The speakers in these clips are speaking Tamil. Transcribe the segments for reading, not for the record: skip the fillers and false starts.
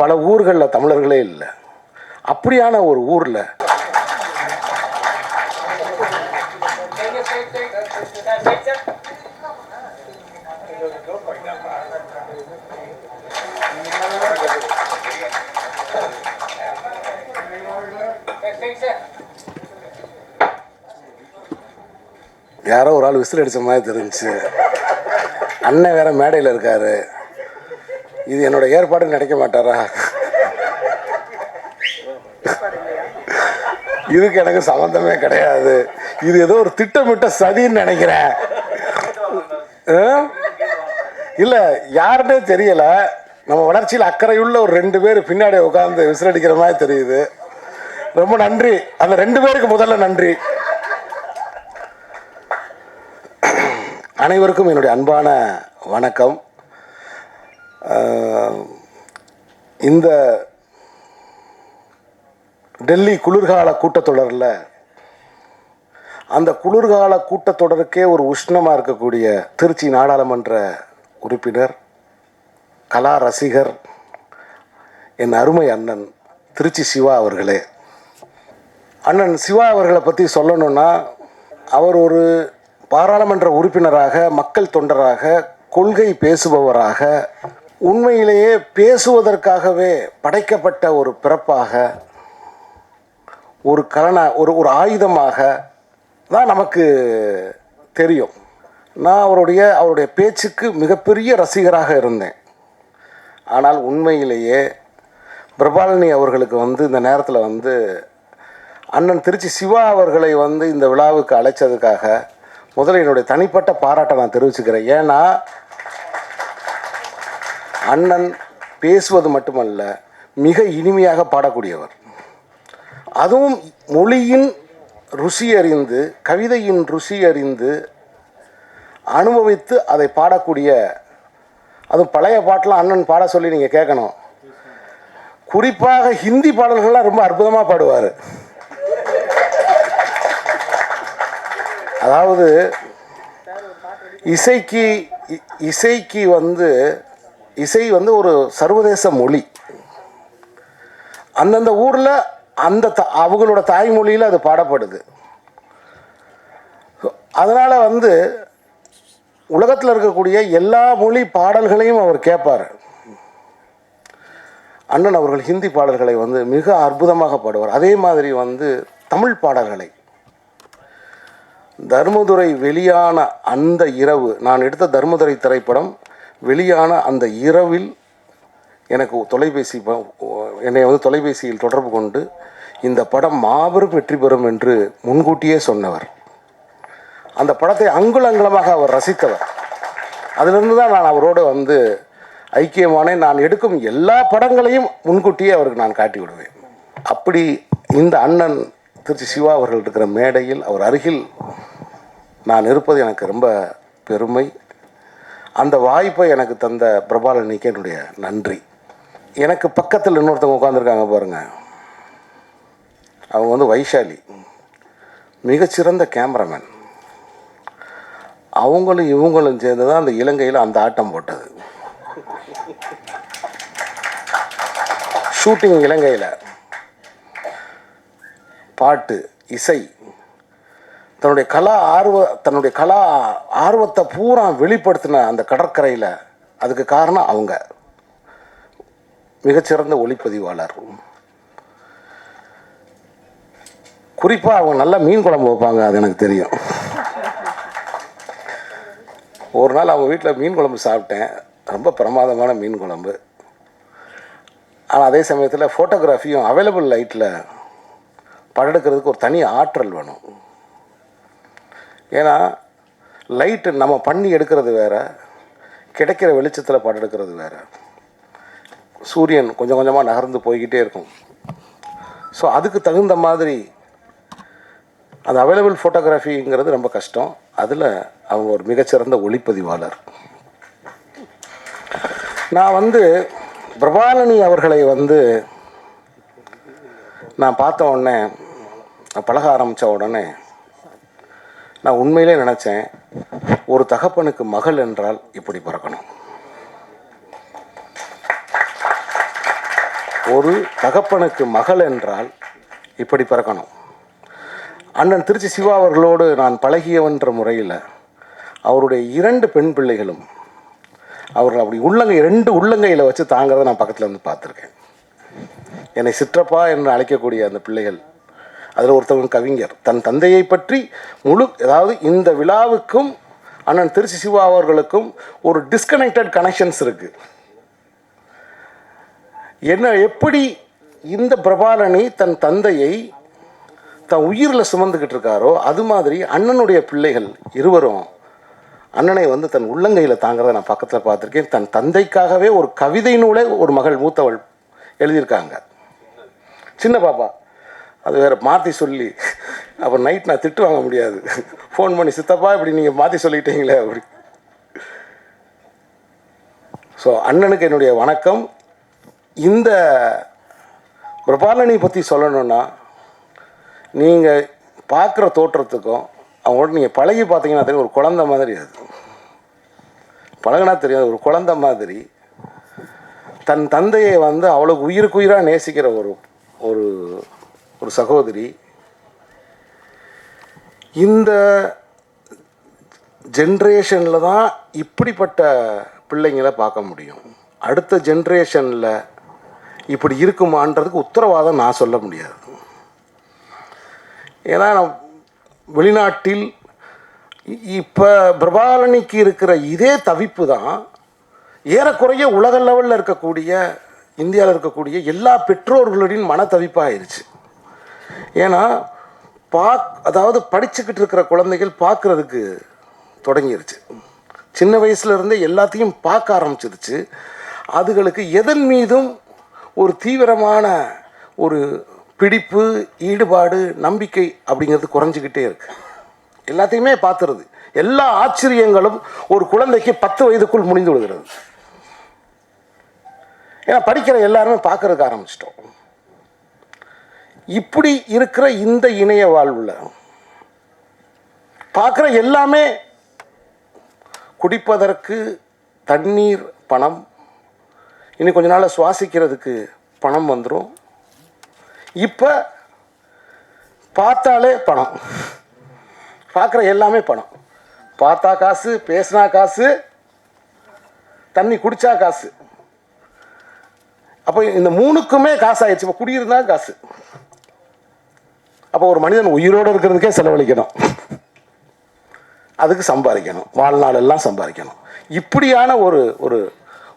பல ஊர்களில் தமிழர்களே இல்லை. அப்படியான ஒரு ஊரில் யாரோ ஒரு ஆள் விசில் அடித்த மாதிரி தெரிஞ்சுச்சு. அண்ணன் வேற மேடையில் இருக்காரு. இது என்னோட ஏற்பாடு நினைக்க மாட்டாரா? இதுக்கு எனக்கு சம்பந்தமே கிடையாது. இது ஏதோ ஒரு திட்டமிட்ட சதின்னு நினைக்கிறேன். இல்லை, யாருன்னே தெரியல. நம்ம வளர்ச்சியில் அக்கறையுள்ள ஒரு 2 பேர் பின்னாடி உட்காந்து விசில் அடிக்கிற மாதிரி தெரியுது. ரொம்ப நன்றி. அந்த 2 பேருக்கு முதல்ல நன்றி. அனைவருக்கும் என்னுடைய அன்பான வணக்கம். இந்த டெல்லி குளிர்கால கூட்டத்தொடரில் அந்த குளிர்கால கூட்டத்தொடருக்கே ஒரு உஷ்ணமாக இருக்கக்கூடிய திருச்சி நாடாளுமன்ற உறுப்பினர், கலா ரசிகர், என் அருமை அண்ணன் திருச்சி சிவா அவர்களே. அண்ணன் சிவா அவர்களை பற்றி சொல்லணும்னா, அவர் ஒரு பாராளுமன்ற உறுப்பினராக, மக்கள் தொண்டராக, கொள்கை பேசுபவராக, உண்மையிலேயே பேசுவதற்காகவே படைக்கப்பட்ட ஒரு பிறப்பாக, ஒரு ஒரு ஆயுதமாக தான் நமக்கு தெரியும். நான் அவருடைய பேச்சுக்கு மிகப்பெரிய ரசிகராக இருந்தேன். ஆனால் உண்மையிலேயே பிரபாலினி அவர்களுக்கு இந்த நேரத்தில் அண்ணன் திருச்சி சிவா அவர்களை இந்த விழாவுக்கு அழைச்சதுக்காக முதல்ல என்னுடைய தனிப்பட்ட பாராட்டை நான் தெரிவிச்சுக்கிறேன். ஏன்னா அண்ணன் பேசுவது மட்டுமல்ல, மிக இனிமையாக பாடக்கூடியவர். அதுவும் மொழியின் ருசி அறிந்து, கவிதையின் ருசி அறிந்து, அனுபவித்து அதை பாடக்கூடிய, அதுவும் பழைய பாட்டெலாம் அண்ணன் பாட சொல்லி நீங்கள் கேட்கணும். குறிப்பாக ஹிந்தி பாடல்கள்லாம் ரொம்ப அற்புதமாக பாடுவார். அதாவது இசைக்கு இசை ஒரு சர்வதேச மொழி. அந்தந்த ஊரில் அவங்களோட தாய்மொழியில் அது பாடப்படுது. அதனால் உலகத்தில் இருக்கக்கூடிய எல்லா மொழி பாடல்களையும் அவர் கேட்பார். அண்ணன் அவர்கள் ஹிந்தி பாடல்களை மிக அற்புதமாக பாடுவார். அதே மாதிரி தமிழ் பாடல்களை, தர்மதுரை வெளியான அந்த இரவு, நான் எடுத்த தர்மதுரை திரைப்படம் வெளியான அந்த இரவில் எனக்கு என்னை தொலைபேசியில் தொடர்பு கொண்டு இந்த படம் மாபெரும் வெற்றி பெறும் என்று முன்கூட்டியே சொன்னவர். அந்த படத்தை அங்குலங்கலமாக அவர் ரசித்தவர். அதிலிருந்து தான் நான் அவரோடு ஐக்கியமானேன். நான் எடுக்கும் எல்லா படங்களையும் முன்கூட்டியே அவருக்கு நான் காட்டி விடுவேன். அப்படி இந்த அண்ணன் திருச்சி சிவா அவர்கள் இருக்கிற மேடையில், அவர் அருகில் நான் இருப்பது எனக்கு ரொம்ப பெருமை. அந்த வாய்ப்பை எனக்கு தந்த பிரபாலினிக்கு என்னுடைய நன்றி. எனக்கு பக்கத்தில் இன்னொருத்தவங்க உட்காந்துருக்காங்க பாருங்கள். அவங்க வைஷாலி, மிகச்சிறந்த கேமராமேன். அவங்களும் இவங்களும் சேர்ந்து தான் அந்த இலங்கையில் அந்த ஆட்டம் போட்டது. ஷூட்டிங் இலங்கையில், பாட்டு, இசை, தன்னுடைய கலா ஆர்வத்தை பூரா வெளிப்படுத்தின அந்த கடற்கரையில், அதுக்கு காரணம் அவங்க. மிகச்சிறந்த ஒளிப்பதிவாளர். குறிப்பாக அவங்க நல்லா மீன் குழம்பு வைப்பாங்க, அது எனக்கு தெரியும். ஒரு நாள் அவங்க வீட்டில் மீன் குழம்பு சாப்பிட்டேன். ரொம்ப பிரமாதமான மீன் குழம்பு. ஆனால் அதே சமயத்தில் ஃபோட்டோகிராஃபியும் அவைலபிள் லைட்டில் படம் எடுக்கிறதுக்கு ஒரு தனி ஆற்றல் வேணும். ஏன்னா லைட்டு நம்ம பண்ணி எடுக்கிறது வேறு, கிடைக்கிற வெளிச்சத்தில் படம் எடுக்கிறது வேறு. சூரியன் கொஞ்சம் கொஞ்சமாக நகர்ந்து போய்கிட்டே இருக்கும். ஸோ அதுக்கு தகுந்த மாதிரி அந்த அவைலபிள் ஃபோட்டோகிராஃபிங்கிறது ரொம்ப கஷ்டம். அதில் அவங்க ஒரு மிகச்சிறந்த ஒளிப்பதிவாளர். நான் பிரபாலினி அவர்களை நான் பார்த்த உடனே, பழக ஆரம்பித்த உடனே நான் உண்மையிலே நினச்சேன், ஒரு தகப்பனுக்கு மகள் என்றால் இப்படி பிறக்கணும். ஒரு தகப்பனுக்கு மகள் என்றால் இப்படி பிறக்கணும். அண்ணன் திருச்சி சிவா அவர்களோடு நான் பழகியவன்ற முறையில் அவருடைய 2 பெண் பிள்ளைகளும் அவர்கள் அப்படி ரெண்டு உள்ளங்கையில் வச்சு தாங்கிறத நான் பக்கத்தில் வந்து பார்த்துருக்கேன். என்னை சிற்றப்பா என்று அழைக்கக்கூடிய அந்த பிள்ளைகள், அதில் ஒருத்தவங்க கவிஞர், தன் தந்தையை பற்றி அதாவது இந்த விழாவுக்கும் அண்ணன் திருச்சி சிவா அவர்களுக்கும் ஒரு டிஸ்கனெக்டட் கனெக்ஷன்ஸ் இருக்குது. எப்படி இந்த பிரபாலனி தன் தந்தையை தன் உயிரில் சுமந்துக்கிட்டு இருக்காரோ அது மாதிரி அண்ணனுடைய பிள்ளைகள் இருவரும் அண்ணனை வந்து தன் உள்ளங்கையில் தாங்கிறத நான் பக்கத்தில் பார்த்துருக்கேன். தன் தந்தைக்காகவே ஒரு கவிதை நூலே ஒரு மகள் மூத்தவள் எழுதியிருக்காங்க. சின்ன பாப்பா அது வேறு மாற்றி சொல்லி அப்புறம் நைட் நான் திட்டு வாங்க முடியாது, ஃபோன் பண்ணி சித்தப்பா இப்படி நீங்கள் மாற்றி சொல்லிட்டீங்களே அப்படி. ஸோ அண்ணனுக்கு என்னுடைய வணக்கம். இந்த பிரபாலனி பற்றி சொல்லணுன்னா, நீங்கள் பார்க்குற தோற்றத்துக்கும் அவங்களோட நீங்கள் பழகி பார்த்தீங்கன்னா தெரியும், ஒரு குழந்தை மாதிரி. அது பழகினா தெரியாது, ஒரு குழந்தை மாதிரி தன் தந்தையை வந்து அவ்வளோ உயிருக்குயிராக நேசிக்கிற ஒரு ஒரு ஒரு சகோதரி. இந்த ஜென்ரேஷனில் தான் இப்படிப்பட்ட பிள்ளைங்களை பார்க்க முடியும். அடுத்த ஜென்ரேஷனில் இப்படி இருக்குமான்றதுக்கு உத்தரவாதம் நான் சொல்ல முடியாது. ஏன்னா வெளிநாட்டில் இப்போ பிரபாலனிக்கு இருக்கிற இதே தவிப்பு தான் ஏறக்குறைய உலக லெவலில் இருக்கக்கூடிய, இந்தியாவில் இருக்கக்கூடிய எல்லா பெற்றோர்களுடைய மன தவிப்பாகிருச்சு. ஏன்னா அதாவது படிச்சுக்கிட்டு இருக்கிற குழந்தைகள் பார்க்குறதுக்கு தொடங்கிருச்சு. சின்ன வயசுலேருந்தே எல்லாத்தையும் பார்க்க ஆரம்பிச்சிருச்சு. அதுகளுக்கு எதன் மீதும் ஒரு தீவிரமான ஒரு பிடிப்பு, ஈடுபாடு, நம்பிக்கை அப்படிங்கிறது குறைஞ்சிக்கிட்டே இருக்கு. எல்லாத்தையுமே பார்த்துருது. எல்லா ஆச்சரியங்களும் ஒரு குழந்தைக்கு 10 வயதுக்குள் முடிந்து விடுகிறது. ஏன்னா படிக்கிற எல்லாருமே பார்க்கறதுக்கு ஆரம்பிச்சிட்டோம். இப்படி இருக்கிற இந்த இணைய வாழ்வில் பார்க்குற எல்லாமே குடிப்பதற்கு தண்ணீர், பணம், இன்னும் கொஞ்ச நாள் சுவாசிக்கிறதுக்கு பணம் வந்துடும். இப்போ பார்த்தாலே பணம், பார்க்குற எல்லாமே பணம். பார்த்தா காசு, பேசினா காசு, தண்ணி குடித்தா காசு. அப்போ இந்த 3க்குமே காசு ஆயிடுச்சு. இப்போ குடியிருந்தா காசு. அப்போ ஒரு மனிதன் உயிரோடு இருக்கிறதுக்கே செலவழிக்கணும், அதுக்கு சம்பாதிக்கணும், வாழ்நாள் எல்லாம் சம்பாதிக்கணும். இப்படியான ஒரு ஒரு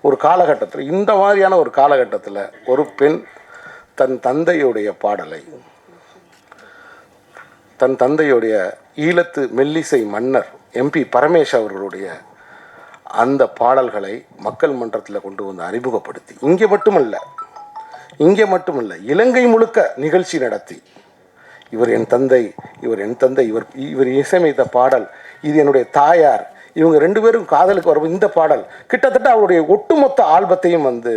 ஒரு காலகட்டத்தில், இந்த மாதிரியான ஒரு காலகட்டத்தில் ஒரு பெண் தன் தந்தையுடைய பாடலை, தன் தந்தையுடைய ஈழத்து மெல்லிசை மன்னர் MP பரமேஷ் அவர்களுடைய அந்த பாடல்களை மக்கள் மன்றத்தில் கொண்டு வந்து அறிமுகப்படுத்தி, இங்கே மட்டுமல்ல இலங்கை முழுக்க நிகழ்ச்சி நடத்தி, இவர் என் தந்தை, இவர் என் தந்தை, இவர் இசையமைத்த பாடல், இது என்னுடைய தாயார், இவங்க 2 பேரும் காதலுக்கு வரும் இந்த பாடல், கிட்டத்தட்ட அவருடைய ஒட்டுமொத்த ஆல்பத்தையும் வந்து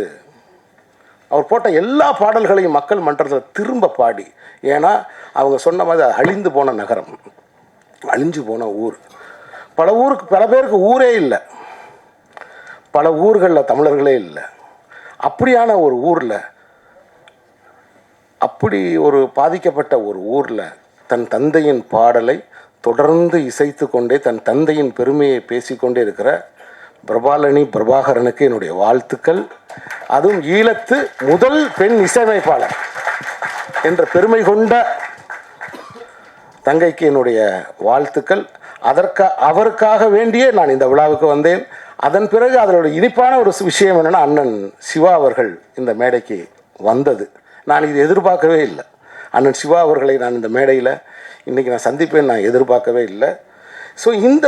அவர் போட்ட எல்லா பாடல்களையும் மக்கள் மன்றத்தில் திரும்ப பாடி. ஏன்னா அவங்க சொன்ன மாதிரி அழிந்து போன நகரம், அழிஞ்சு போன ஊர், பல பேருக்கு ஊரே இல்லை, பல ஊர்களில் தமிழர்களே இல்லை. அப்படியான ஒரு ஊரில், அப்படி ஒரு பாதிக்கப்பட்ட ஒரு ஊரில் தன் தந்தையின் பாடலை தொடர்ந்து இசைத்து கொண்டே தன் தந்தையின் பெருமையை பேசிக்கொண்டே இருக்கிற பிரபாலனி பிரபாகரனுக்கு என்னுடைய வாழ்த்துக்கள். அதுவும் ஈழத்து முதல் பெண் இசையமைப்பாளர் என்ற பெருமை கொண்ட தங்கைக்கு என்னுடைய வாழ்த்துக்கள். அவருக்காக வேண்டியே நான் இந்த விழாவுக்கு வந்தேன். அதன் பிறகு அதனுடைய இனிப்பான ஒரு விஷயம் என்னென்னா, அண்ணன் சிவா அவர்கள் இந்த மேடைக்கு வந்தது நான் இது எதிர்பார்க்கவே இல்லை. அண்ணன் சிவா அவர்களை நான் இந்த மேடையில் இன்றைக்கி நான் சந்திப்பேன் நான் எதிர்பார்க்கவே இல்லை. ஸோ இந்த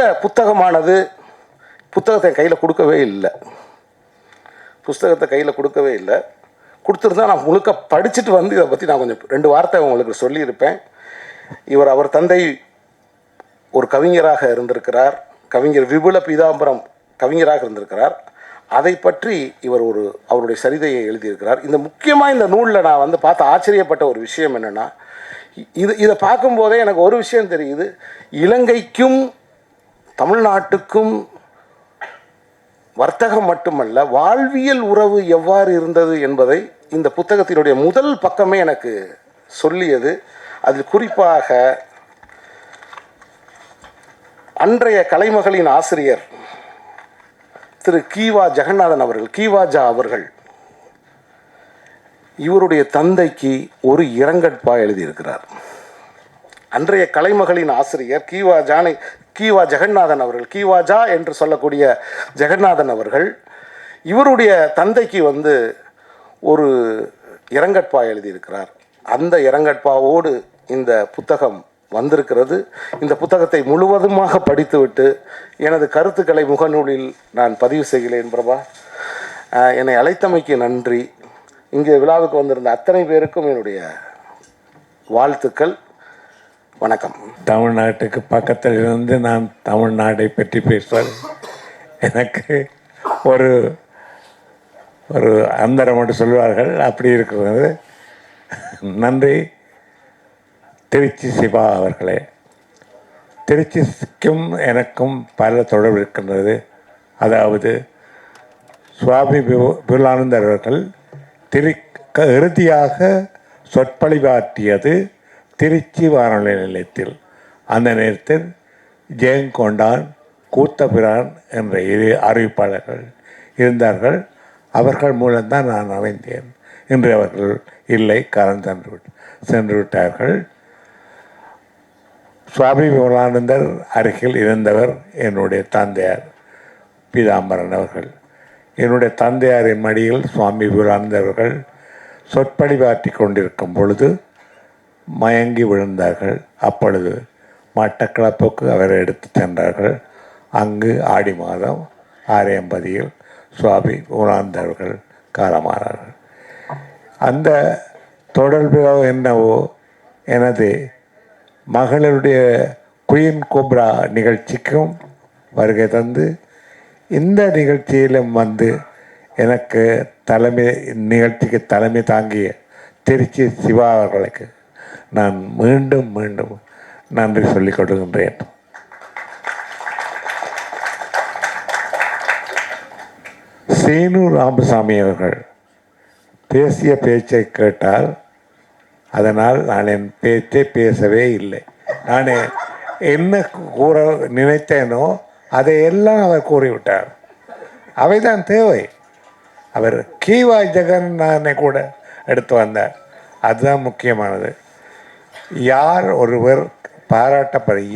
புத்தகத்தை கையில் கொடுக்கவே இல்லை, கொடுத்துருந்தா நான் முழுக்க படிச்சுட்டு வந்து இதை பற்றி நான் கொஞ்சம் 2 வார்த்தை உங்களுக்கு சொல்லியிருப்பேன். அவர் தந்தை ஒரு கவிஞராக இருந்திருக்கிறார், கவிஞர் விபுல பீதாம்பரம் கவிஞராக இருந்திருக்கிறார். அதை பற்றி அவருடைய சரிதையை எழுதியிருக்கிறார். முக்கியமாக இந்த நூலில் நான் வந்து பார்த்து ஆச்சரியப்பட்ட ஒரு விஷயம் என்னென்னா, இதை பார்க்கும்போதே எனக்கு ஒரு விஷயம் தெரியுது. இலங்கைக்கும் தமிழ்நாட்டுக்கும் வர்த்தகம் மட்டுமல்ல, வாழ்வியல் உறவு எவ்வாறு இருந்தது என்பதை இந்த புத்தகத்தினுடைய முதல் பக்கமே எனக்கு சொல்லியது. அதில் குறிப்பாக அன்றைய கலைமகளின் ஆசிரியர் திரு கீவா ஜெகநாதன் அவர்கள், கீவாஜா அவர்கள், இவருடைய தந்தைக்கு ஒரு இரங்கற்பா எழுதியிருக்கிறார். அன்றைய கலைமகளின் ஆசிரியர் கீவா ஜெகநாதன் அவர்கள், கீவாஜா என்று சொல்லக்கூடிய ஜெகநாதன் அவர்கள், இவருடைய தந்தைக்கு ஒரு இரங்கற்பா எழுதியிருக்கிறார். அந்த இரங்கற்பாவோடு இந்த புத்தகம் வந்திருக்கிறது. இந்த புத்தகத்தை முழுவதுமாக படித்துவிட்டு எனது கருத்துக்களை முகநூலில் நான் பதிவு செய்கிறேன். பிரபா, என்னை அழைத்தமைக்கு நன்றி. இங்கே விழாவுக்கு வந்திருந்த அத்தனை பேருக்கும் என்னுடைய வாழ்த்துக்கள். வணக்கம். தமிழ்நாட்டுக்கு பக்கத்தில் இருந்து நான் தமிழ்நாட்டை பற்றி பேசுவது எனக்கு ஒரு ஒரு அந்தரம் மட்டும் சொல்வார்கள், அப்படி இருக்கிறது. நன்றி திருச்சி சிவா அவர்களே. திருச்சிக்கும் எனக்கும் பல தொடர்பு இருக்கின்றது. அதாவது சுவாமி விபுலானந்தர் அவர்கள் இறுதியாக சொற்பொழிவாற்றியது திருச்சி வானொலி நிலையத்தில். அந்த நேரத்தில் ஜெயங்கொண்டான், கூத்தபிரான் என்ற இரு அறிவிப்பாளர்கள் இருந்தார்கள். அவர்கள் மூலம்தான் நான் அறிந்தேன். இன்று அவர்கள் இல்லை, காலம் சென்று விட்டார்கள். சுவாமி விமலானந்தர் அருகில் இருந்தவர் என்னுடைய தந்தையார் பீதாம்பரன் அவர்கள். என்னுடைய தந்தையாரின் மடியில் சுவாமி விமலானந்தர் அவர்கள் சொற்பொழிவாற்றி கொண்டிருக்கும் பொழுது மயங்கி விழுந்தார்கள். அப்பொழுது மட்டக்களப்புக்கு அவரை எடுத்து சென்றார்கள். அங்கு ஆடி மாதம் 6 சுவாமி விமலானந்தர்கள் காலமானார்கள். அந்த தொடர்பு என்னவோ எனது மகளுடைய குயின் கோப்ரா நிகழ்ச்சிக்கும் வருகை தந்து இந்த நிகழ்ச்சியிலும் எனக்கு நிகழ்ச்சிக்கு தலைமை தாங்கிய திருச்சி சிவா அவர்களுக்கு நான் மீண்டும் மீண்டும் நன்றி சொல்லிக் கொடுக்கின்றேன். சீனு ராமசாமி அவர்கள் பேசிய பேச்சை கேட்டால் அதனால் நான் என் பேச்சை பேசவே இல்லை. நான் என்ன கூற நினைத்தேனோ அதையெல்லாம் அவர் கூறிவிட்டார். அவைதான் தேவை. அவர் கீவா ஜெகநாதனை கூட எடுத்து வந்தார். அதுதான் முக்கியமானது. யார் ஒருவர்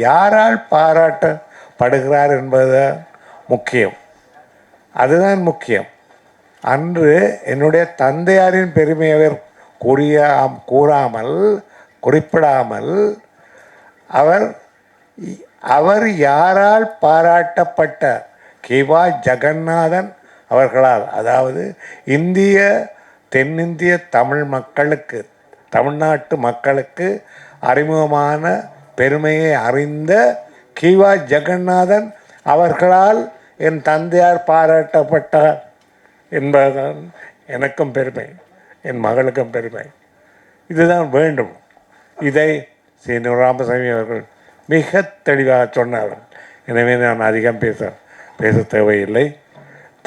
யாரால் பாராட்டப்படுகிறார் என்பதுதான் முக்கியம். அதுதான் முக்கியம். அன்று என்னுடைய தந்தையாரின் பெருமையை குறிப்பிடாமல் அவர் யாரால் பாராட்டப்பட்ட கீவா ஜெகநாதன் அவர்களால், அதாவது தென்னிந்திய தமிழ்நாட்டு மக்களுக்கு அறிமுகமான பெருமையை அறிந்த கீவா ஜெகநாதன் அவர்களால் என் தந்தையார் பாராட்டப்பட்டார் என்பதுதான் எனக்கும் பெருமை, என் மகளுக்கும் பெருமை. இதுதான் வேண்டும். இதை சீனு ராமசாமி அவர்கள் மிக தெளிவாக சொன்னார்கள். எனவே நான் அதிகம் பேச தேவையில்லை.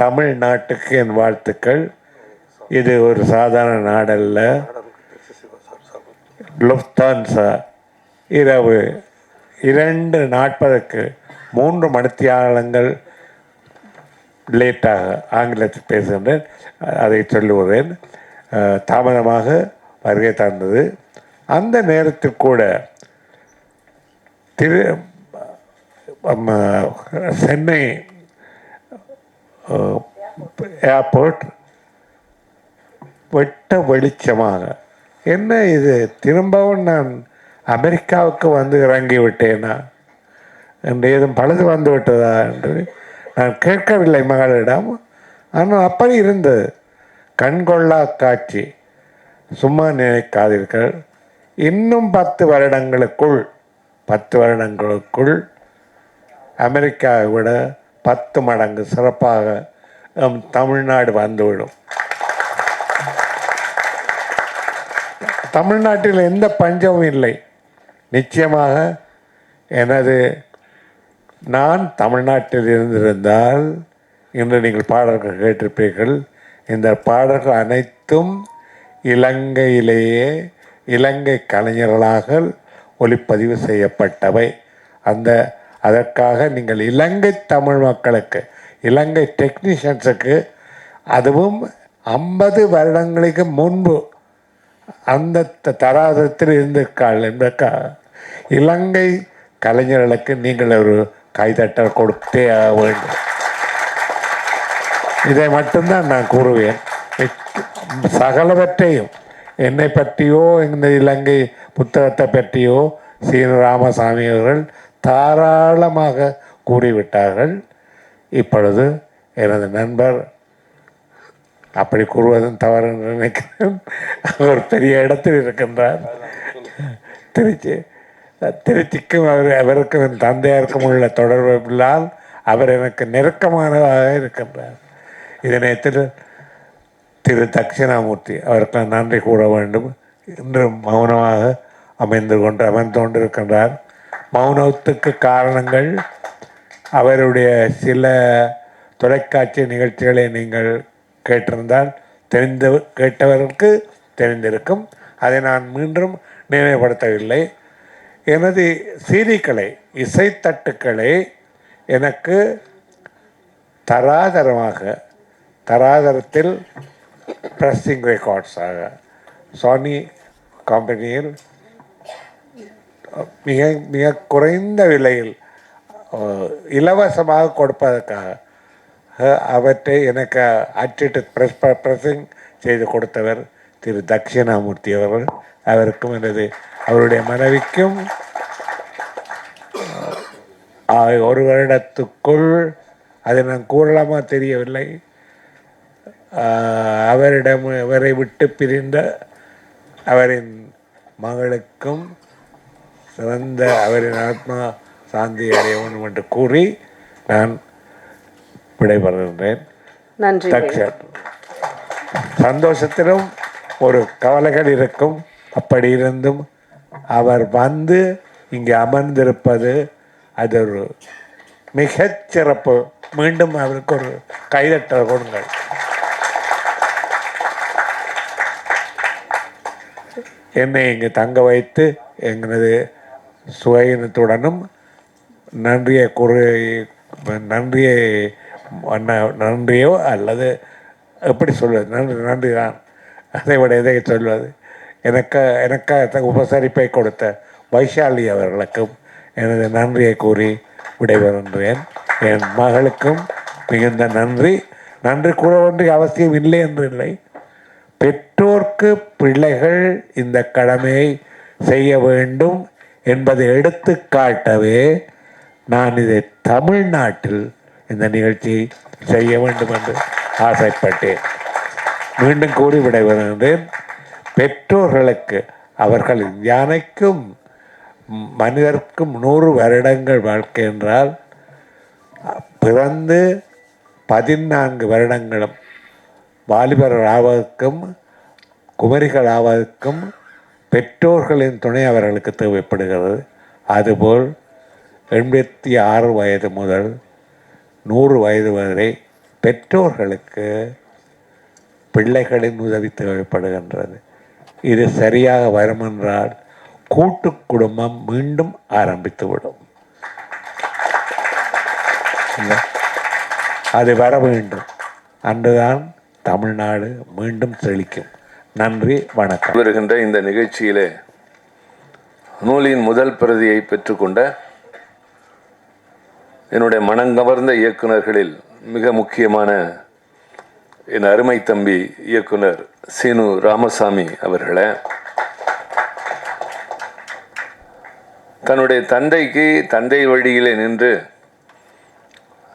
தமிழ்நாட்டுக்கு என் வாழ்த்துக்கள். இது ஒரு சாதாரண நாடல்ல. லுஃப்தான்சா இரவு 2:40 3 மணித்தியாலங்கள் லேட்டாக ஆங்கிலத்தில் பேசுகின்றேன், அதை சொல்லுகிறேன். தாமதமாக வருகை தந்தது. அந்த நேரத்தில் கூட சென்னை ஏர்போர்ட் வெட்ட வெளிச்சமாக, என்ன இது திரும்பவும் நான் அமெரிக்காவுக்கு இறங்கி விட்டேனா என்று ஏதும் பழுது வந்து விட்டதா என்று நான் கேட்கவில்லை மகளிடம். ஆனால் அப்படி இருந்தது. கண்கொள்ளா காட்சி. சும்மா நினைக்காதீர்கள். இன்னும் 10 வருடங்களுக்குள் அமெரிக்காவை விட 10 மடங்கு சிறப்பாக தமிழ்நாடு வந்துவிடும். தமிழ்நாட்டில் எந்த பஞ்சமும் இல்லை. நிச்சயமாக நான் தமிழ்நாட்டில் இருந்திருந்தால் இன்று நீங்கள் பாடல்கள் கேட்டிருப்பீர்கள். இந்த பாடல்கள் அனைத்தும் இலங்கையிலேயே இலங்கை கலைஞர்களாக ஒளிப்பதிவு செய்யப்பட்டவை. அதற்காக நீங்கள் இலங்கை தமிழ் மக்களுக்கு, இலங்கை டெக்னீஷியன்ஸுக்கு, அதுவும் 50 வருடங்களுக்கு முன்பு அந்த தராதரத்தில் இருந்திருக்காள் என்பதற்காக இலங்கை கலைஞர்களுக்கு நீங்கள் ஒரு கைதட்டல் கொடுத்தே ஆக வேண்டும். இதை மட்டும்தான் நான் கூறுவேன். சகலவற்றையும் என்னை பற்றியோ இந்த இலங்கை புத்தகத்தை பற்றியோ சீனு ராமசாமி அவர்கள் தாராளமாக கூறிவிட்டார்கள். இப்பொழுது எனது நண்பர், அப்படி கூறுவதும் தவறு என்று நினைக்கிறேன், அவர் பெரிய இடத்தில் இருக்கின்றார். திருச்சிக்கும் அவருக்கும் என் தந்தையாருக்கும் உள்ள தொடர்பில்லால் அவர் எனக்கு நெருக்கமானதாக இருக்கின்றார். இதனை திரு தட்சிணாமூர்த்தி அவருக்கு நன்றி கூற வேண்டும். இன்று மௌனமாக அமர்ந்து கொண்டிருக்கின்றார். மௌனத்துக்கு காரணங்கள், அவருடைய சில தொலைக்காட்சி நிகழ்ச்சிகளை நீங்கள் கேட்டிருந்தால் கேட்டவர்களுக்கு தெரிந்திருக்கும். அதை நான் மீண்டும் நினைவுபடுத்தவில்லை. எனது சீடிக்களை, இசைத்தட்டுக்களை எனக்கு தராதரத்தில் ப்ரெஸ்ஸிங் ரெக்கார்ட்ஸாக சோனி கம்பெனியில் மிக மிக குறைந்த விலையில் இலவசமாக கொடுப்பதற்காக அவற்றை எனக்கு அச்சிட்டு ப்ரெஸ்ஸிங் செய்து கொடுத்தவர் திரு தட்சிணாமூர்த்தி அவர்கள். அவருக்கும் அவருடைய மனைவிக்கும் 1 வருடத்துக்குள், அதை நான் கூறலாமா தெரியவில்லை, அவரை விட்டு பிரிந்த அவரின் மகளுக்கும் சிறந்த அவரின் ஆத்மா சாந்தி அடைய வேண்டும் என்று கூறி நான் விடைபெறுகின்றேன். நன்றி. சந்தோஷத்திலும் ஒரு கவலைகள் இருக்கும். அப்படி இருந்தும் அவர் வந்து இங்கே அமர்ந்திருப்பது அது ஒரு மிகச்சிறப்பு. மீண்டும் அவருக்கு ஒரு கைதட்டல் கொடுங்கள். என்னை இங்கு தங்க வைத்து எங்களது சுயத்துடனும் நன்றியோ அல்லது எப்படி சொல்வது, நன்றி தான், அதை விட எதை சொல்வது, எனக்கு உபசரிப்பை கொடுத்த வைஷாலி அவர்களுக்கும் எனது நன்றியை கூறி விடைபெறுகின்றேன். என் மகளுக்கும் மிகுந்த நன்றி கூற வேண்டிய அவசியம் இல்லை என்று இல்லை. பெற்றோர்க்கு பிள்ளைகள் இந்த கடமையை செய்ய வேண்டும் என்பதை எடுத்து காட்டவே நான் இதை தமிழ்நாட்டில் இந்த நிகழ்ச்சியை செய்ய வேண்டும் என்று ஆசைப்பட்டேன். மீண்டும் கூறி விடைபெறுகின்றேன். பெற்றோர்களுக்கு, அவர்கள் யானைக்கும் மனிதர்க்கும் 100 வருடங்கள் வாழ்க்கை என்றால், பிறந்து 14 வருடங்களும் வாலிபர் ஆவதற்கும் குமரிகள் ஆவதற்கும் பெற்றோர்களின் துணை அவர்களுக்கு தேவைப்படுகிறது. அதுபோல் 86 வயது முதல் 100 வயது வரை பெற்றோர்களுக்கு பிள்ளைகளின் உதவி தேவைப்படுகின்றது. இது சரியாக வருமென்றால் கூட்டு குடும்பம் மீண்டும் ஆரம்பித்துவிடும். அது வர வேண்டும். அன்றுதான் தமிழ்நாடு மீண்டும் செழிக்கும். நன்றி, வணக்கம். வருகின்ற இந்த நிகழ்ச்சியிலே நூலின் முதல் பிரதியை பெற்றுக்கொண்ட என்னுடைய மனங்கவர்ந்த இயக்குநர்களில் மிக முக்கியமான என் அருமை தம்பி இயக்குனர் சீனு ராமசாமி அவர்களே, தன்னுடைய தந்தை வழியிலே நின்று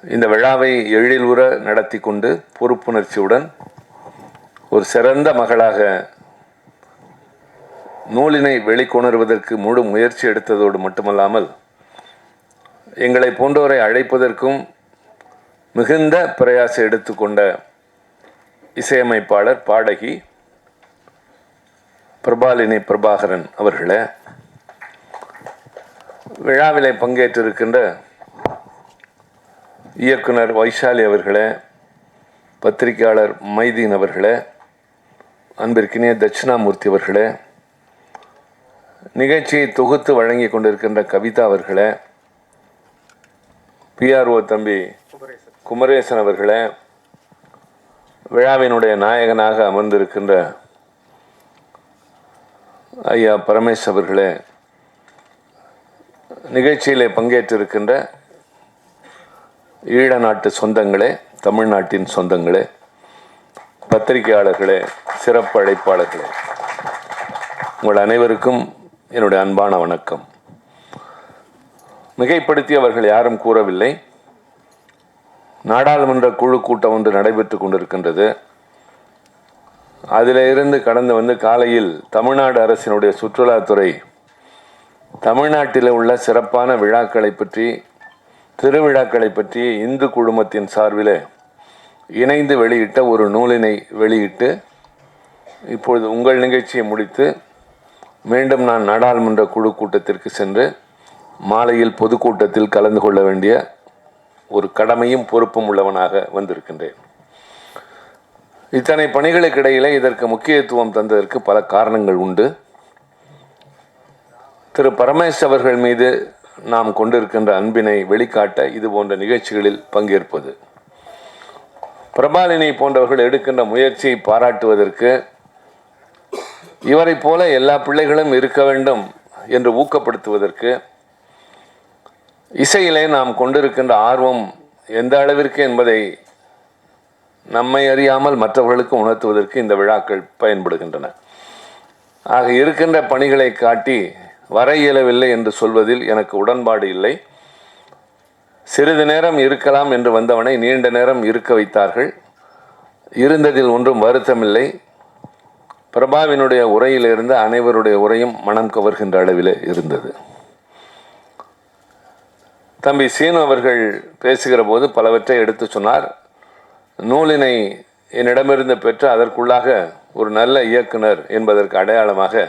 இந்த விழாவை எழிலுற நடத்தி கொண்டு பொறுப்புணர்ச்சியுடன் ஒரு சிறந்த மகளாக நூலினை வெளிக்கொணர்வதற்கு முழு முயற்சி எடுத்ததோடு மட்டுமல்லாமல் எங்களை போன்றோரை அழைப்பதற்கும் மிகுந்த பிரயாசம் எடுத்துக்கொண்ட இசையமைப்பாளர் பாடகி பிரபாலினி பிரபாகரன் அவர்களே, விழாவிலே பங்கேற்றிருக்கின்ற இயக்குனர் வைஷாலி அவர்களே, பத்திரிகையாளர் மைதீன் அவர்களே, அன்பிற்கினிய தட்சிணாமூர்த்தி அவர்களே, நிகழ்ச்சியை தொகுத்து வழங்கி கொண்டிருக்கின்ற கவிதா அவர்களே, பிஆர்ஓ தம்பி குமரேசன் அவர்களே, விழாவினுடைய நாயகனாக அமர்ந்திருக்கின்ற ஐயா பரமேஷ் அவர்களே, நிகழ்ச்சியிலே பங்கேற்றிருக்கின்ற ஈழ நாட்டு சொந்தங்களே, தமிழ்நாட்டின் சொந்தங்களே, பத்திரிகையாளர்களே, சிறப்பு அழைப்பாளர்களே, உங்கள் அனைவருக்கும் என்னுடைய அன்பான வணக்கம். மிகைப்படுத்தி அவர்கள் யாரும் கூறவில்லை. நாடாளுமன்ற குழு கூட்டம் ஒன்று நடைபெற்று கொண்டிருக்கின்றது. அதிலிருந்து கடந்து வந்து காலையில் தமிழ்நாடு அரசினுடைய சுற்றுலாத்துறை தமிழ்நாட்டில் உள்ள சிறப்பான விழாக்களை பற்றி, திருவிழாக்களை பற்றி இந்து குழுமத்தின் சார்பில் இணைந்து வெளியிட்ட ஒரு நூலினை வெளியிட்டு, இப்பொழுது உங்கள் நிகழ்ச்சியை முடித்து மீண்டும் நான் நாடாளுமன்ற குழு கூட்டத்திற்கு சென்று மாலையில் பொதுக்கூட்டத்தில் கலந்து கொள்ள வேண்டிய ஒரு கடமையும் பொறுப்பும் உள்ளவனாக வந்திருக்கின்றேன். இத்தனை பணிகளுக்கிடையிலே இதற்கு முக்கியத்துவம் தந்ததற்கு பல காரணங்கள் உண்டு. திரு பரமேஷ் அவர்கள் மீது நாம் கொண்டிருக்கின்ற அன்பினை வெளிக்காட்ட இது போன்ற நிகழ்ச்சிகளில் பங்கேற்பது, பிரபாலினி போன்றவர்கள் எடுக்கின்ற முயற்சியை பாராட்டுவதற்கு, இவரை போல எல்லா பிள்ளைகளும் இருக்க வேண்டும் என்று ஊக்கப்படுத்துவதற்கு, இசையிலே நாம் கொண்டிருக்கின்ற ஆர்வம் எந்த அளவிற்கு என்பதை நம்மை அறியாமல் மற்றவர்களுக்கு உணர்த்துவதற்கு இந்த விழாக்கள் பயன்படுகின்றன. ஆக இருக்கின்ற பணிகளை காட்டி வர இயலவில்லை என்று சொல்வதில் எனக்கு உடன்பாடு இல்லை. சிறிது நேரம் இருக்கலாம் என்று வந்தவனை நீண்ட நேரம் இருக்க வைத்தார்கள். இருந்ததில் ஒன்றும் வருத்தமில்லை. பிரபாவினுடைய உரையிலிருந்து அனைவருடைய உரையும் மனம் கவர்கின்ற அளவில் இருந்தது. தம்பி சீனு அவர்கள் பேசுகிற போது பலவற்றை எடுத்து சொன்னார். நூலினை என்னிடமிருந்து பெற்று அதற்குள்ளாக ஒரு நல்ல இயக்குனர் என்பதற்கு அடையாளமாக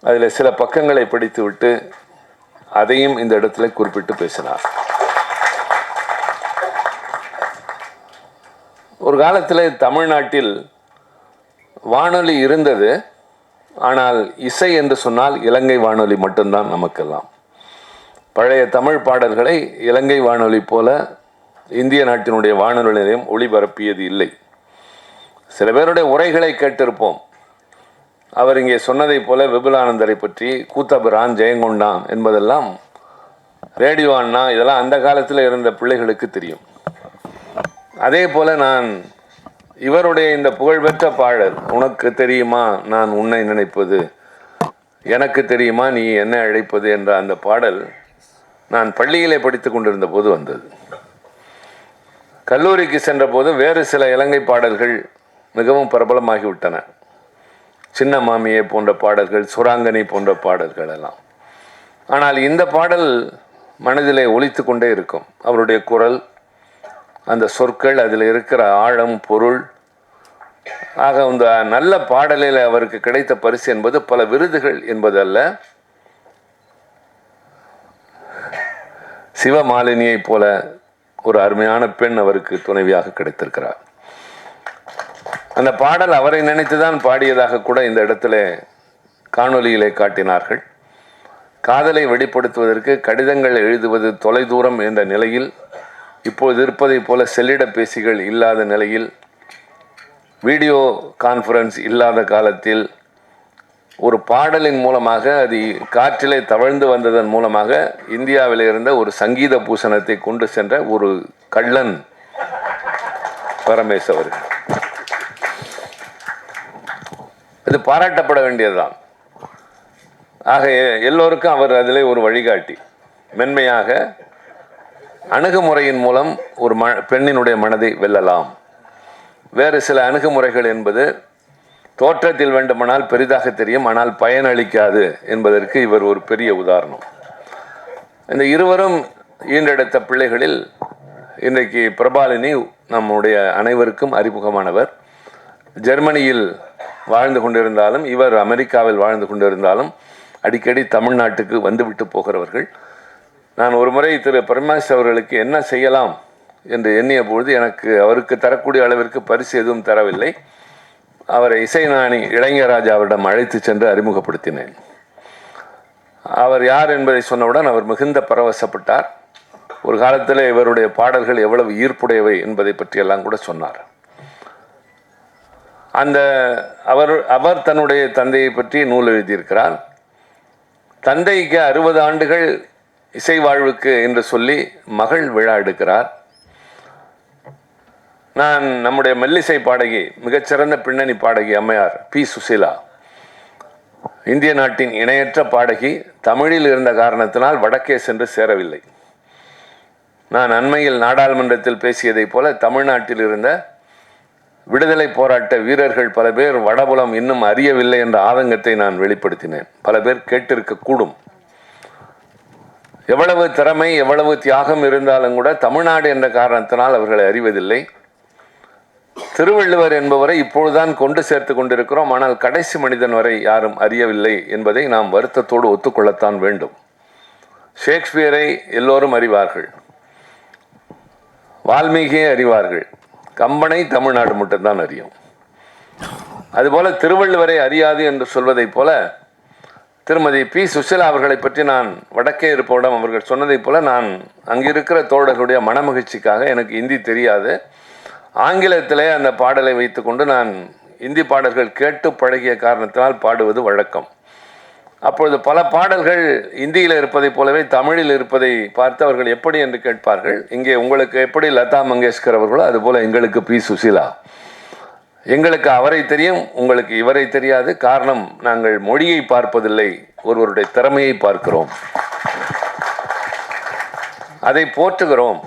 அதில் சில பக்கங்களை படித்துவிட்டு அதையும் இந்த இடத்துல குறிப்பிட்டு பேசினார். ஒரு காலத்தில் தமிழ்நாட்டில் வானொலி இருந்தது. ஆனால் இசை என்று சொன்னால் இலங்கை வானொலி மட்டும்தான் நமக்கெல்லாம். பழைய தமிழ் பாடல்களை இலங்கை வானொலி போல இந்திய நாட்டினுடைய வானொலி நிலையம் ஒளிபரப்பியது இல்லை. சில பேருடைய உரைகளை கேட்டிருப்போம். அவர் இங்கே சொன்னதைப் போல விபுலானந்தரை பற்றி, கூத்தபிரான், ஜெயங்கொண்டான் என்பதெல்லாம் ரேடியோ அண்ணா இதெல்லாம் அந்த காலத்தில் இருந்த பிள்ளைகளுக்கு தெரியும். அதே போல நான் இவருடைய இந்த புகழ்பெற்ற பாடல், உனக்கு தெரியுமா நான் உன்னை நினைப்பது, எனக்கு தெரியுமா நீ என்னை அழைப்பது என்ற அந்த பாடல் நான் பள்ளியிலே படித்து கொண்டிருந்த போது வந்தது. கல்லூரிக்கு சென்ற போது வேறு சில இலங்கை பாடல்கள் மிகவும் பிரபலமாகிவிட்டன. சின்ன மாமியை போன்ற பாடல்கள், சுராங்கனி போன்ற பாடல்கள் எல்லாம். ஆனால் இந்த பாடல் மனதிலே ஒலித்து கொண்டே இருக்கும். அவருடைய குரல், அந்த சொற்கள், அதில் இருக்கிற ஆழம், பொருள். ஆக இந்த நல்ல பாடலில் அவருக்கு கிடைத்த பரிசு என்பது பல விருதுகள் என்பது அல்ல, சிவமாலினியை போல ஒரு அருமையான பெண் அவருக்கு துணைவியாக கிடைத்திருக்கிறார். அந்த பாடல் அவரை நினைத்துதான் பாடியதாக கூட இந்த இடத்துல காணொலியிலே காட்டினார்கள். காதலை வெளிப்படுத்துவதற்கு கடிதங்கள் எழுதுவது தொலைதூரம் என்ற நிலையில், இப்போது இருப்பதை போல செல்லிட பேசிகள் இல்லாத நிலையில், வீடியோ கான்ஃபரன்ஸ் இல்லாத காலத்தில் ஒரு பாடலின் மூலமாக அது காற்றிலே தவழ்ந்து வந்ததன் மூலமாக இந்தியாவில் இருந்த ஒரு சங்கீத பூசணத்தை கொண்டு சென்ற ஒரு கள்ளன் பரமேஷ் அவர்கள். இது பாராட்டப்பட வேண்டியதுதான். ஆக எல்லோருக்கும் அவர் அதிலே ஒரு வழிகாட்டி. மென்மையாக அணுகுமுறையின் மூலம் ஒரு பெண்ணினுடைய மனதை வெல்லலாம். வேறு சில அணுகுமுறைகள் என்பது தோற்றத்தில் வேண்டுமானால் பெரிதாக தெரியும், ஆனால் பயனளிக்காது என்பதற்கு இவர் ஒரு பெரிய உதாரணம். இந்த இருவரும் ஈன்றெடுத்த பிள்ளைகளில் இன்றைக்கு பிரபாலினி நம்முடைய அனைவருக்கும் அறிமுகமானவர். ஜெர்மனியில் வாழ்ந்து கொண்டிருந்தாலும், இவர் அமெரிக்காவில் வாழ்ந்து கொண்டிருந்தாலும் அடிக்கடி தமிழ்நாட்டுக்கு வந்துவிட்டு போகிறவர்கள். நான் ஒரு முறை திரு பரமேஷ் அவர்களுக்கு என்ன செய்யலாம் என்று எண்ணிய பொழுது எனக்கு அவருக்கு தரக்கூடிய அளவிற்கு பரிசு எதுவும் தரவில்லை. அவரை இசைஞானி இளையராஜா அவரிடம் அழைத்து சென்று அறிமுகப்படுத்தினேன். அவர் யார் என்பதை சொன்னவுடன் அவர் மிகுந்த பரவசப்பட்டார். ஒரு காலத்தில் இவருடைய பாடல்கள் எவ்வளவு ஈர்ப்புடையவை என்பதை பற்றியெல்லாம் கூட சொன்னார். அவர் தன்னுடைய தந்தையை பற்றி நூல் எழுதியிருக்கிறார். தந்தைக்கு 60 ஆண்டுகள் இசை வாழ்வுக்கு என்று சொல்லி மகள் விழா எடுக்கிறார். நான் நம்முடைய மெல்லிசை பாடகி, மிகச்சிறந்த பின்னணி பாடகி அம்மையார் பி. சுசீலா, இந்திய நாட்டின் இணையற்ற பாடகி, தமிழில் இருந்த காரணத்தினால் வடக்கே சென்று சேரவில்லை. நான் அண்மையில் நாடாளுமன்றத்தில் பேசியதைப் போல தமிழ்நாட்டில் இருந்த விடுதலை போராட்ட வீரர்கள் பல பேர் வடபுலம் இன்னும் அறியவில்லை என்ற ஆதங்கத்தை நான் வெளிப்படுத்தினேன். பல பேர் கேட்டிருக்க கூடும். எவ்வளவு திறமை, எவ்வளவு தியாகம் இருந்தாலும் கூட தமிழ்நாடு என்ற காரணத்தினால் அவர்களை அறிவதில்லை. திருவள்ளுவர் என்பவரை இப்பொழுதுதான் கொண்டு சேர்த்து கொண்டிருக்கிறோம். ஆனால் கடைசி மனிதன் வரை யாரும் அறியவில்லை என்பதை நாம் வருத்தத்தோடு ஒத்துக்கொள்ளத்தான் வேண்டும். ஷேக்ஸ்பியரை எல்லோரும் அறிவார்கள், வால்மீகியை அறிவார்கள், கம்பனை தமிழ்நாடு மட்டும்தான் அறியும். அதுபோல திருவள்ளுவரை அறியாது என்று சொல்வதைப் போல திருமதி பி. சுசீலா அவர்களை பற்றி நான் வடக்கே இருப்பவரிடம் அவர்கள் சொன்னதைப் போல நான் அங்கிருக்கிற தோழர்களுடைய மனமகிழ்ச்சிக்காக, எனக்கு இந்தி தெரியாது, ஆங்கிலத்திலே அந்த பாடலை வைத்துக்கொண்டு நான் இந்தி பாடல்கள் கேட்டு பழகிய காரணத்தினால் பாடுவது வழக்கம். அப்பொழுது பல பாடல்கள் இந்தியில் இருப்பதைப் போலவே தமிழில் இருப்பதை பார்த்து அவர்கள் எப்படி என்று கேட்பார்கள். இங்கே உங்களுக்கு எப்படி லதா மங்கேஷ்கர் அவர்களோ அதுபோல எங்களுக்கு பி. சுசீலா. எங்களுக்கு அவரை தெரியும், உங்களுக்கு இவரை தெரியாது. காரணம், நாங்கள் மொழியை பார்ப்பதில்லை, ஒருவருடைய திறமையை பார்க்கிறோம், அதை போற்றுகிறோம்.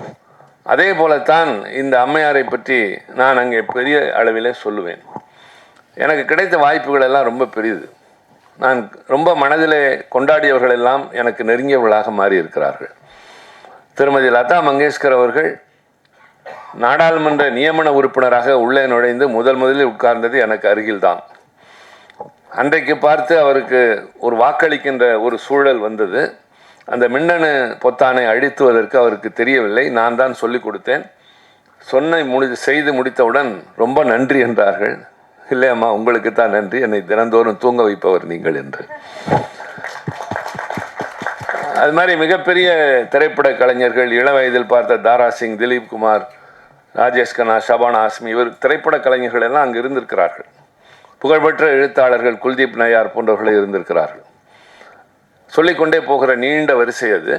அதே போலத்தான் இந்த அம்மையாரை பற்றி நான் அங்கே பெரிய அளவிலே சொல்லுவேன். எனக்கு கிடைத்த வாய்ப்புகள் எல்லாம் ரொம்ப பெரியது. நான் ரொம்ப மனதிலே கொண்டாடியவர்கள் எல்லாம் எனக்கு நெருங்கியவர்களாக மாறி இருக்கிறார்கள். திருமதி லதா மங்கேஷ்கர் அவர்கள் நாடாளுமன்ற நியமன உறுப்பினராக உள்ளே நுழைந்து முதலில் உட்கார்ந்தது எனக்கு அருகில்தான். அன்றைக்கு பார்த்து அவருக்கு ஒரு வாக்களிக்கின்ற ஒரு சூழல் வந்தது. அந்த மின்னணு பொத்தானை அழித்துவதற்கு அவருக்கு தெரியவில்லை. நான் தான் சொல்லிக் கொடுத்தேன். செய்து முடித்தவுடன் ரொம்ப நன்றி என்றார்கள். இல்லையம்மா, உங்களுக்கு தான் நன்றி, என்னை தினந்தோறும் தூங்க வைப்பவர் நீங்கள் என்று. அது மாதிரி மிகப்பெரிய திரைப்பட கலைஞர்கள், இள வயதில் பார்த்த தாரா சிங், திலீப் குமார், ராஜேஷ் கண்ணா, ஷபானா ஆஸ்மி, இவர் திரைப்பட கலைஞர்கள் எல்லாம் அங்கு இருந்திருக்கிறார்கள். புகழ்பெற்ற எழுத்தாளர்கள் குல்தீப் நய்யார் போன்றவர்களே இருந்திருக்கிறார்கள். சொல்லிக்கொண்டே போகிற நீண்ட வரிசை அது.